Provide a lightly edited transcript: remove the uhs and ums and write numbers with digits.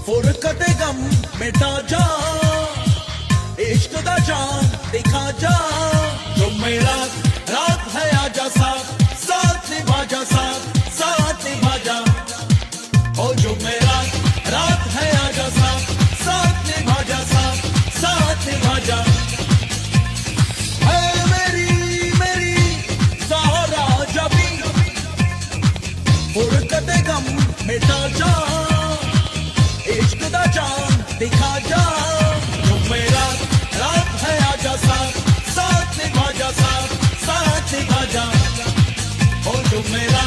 फुरकते गम मिटा जा, इश्क दा जान दिखा जा। जो मेरा रात है आजा साथ, साथ निभा जा, साथ निभा जा। ओ जो मेरा रात है आजा साथ, साथ निभा जा, साथ निभा जा। फुरकते गम मिटा जा, इश्क दा जान दिखा जा। जो मेरा रात है आजा साथ, साथ निभा जा, साथ निभा जा। ओ जो मेरा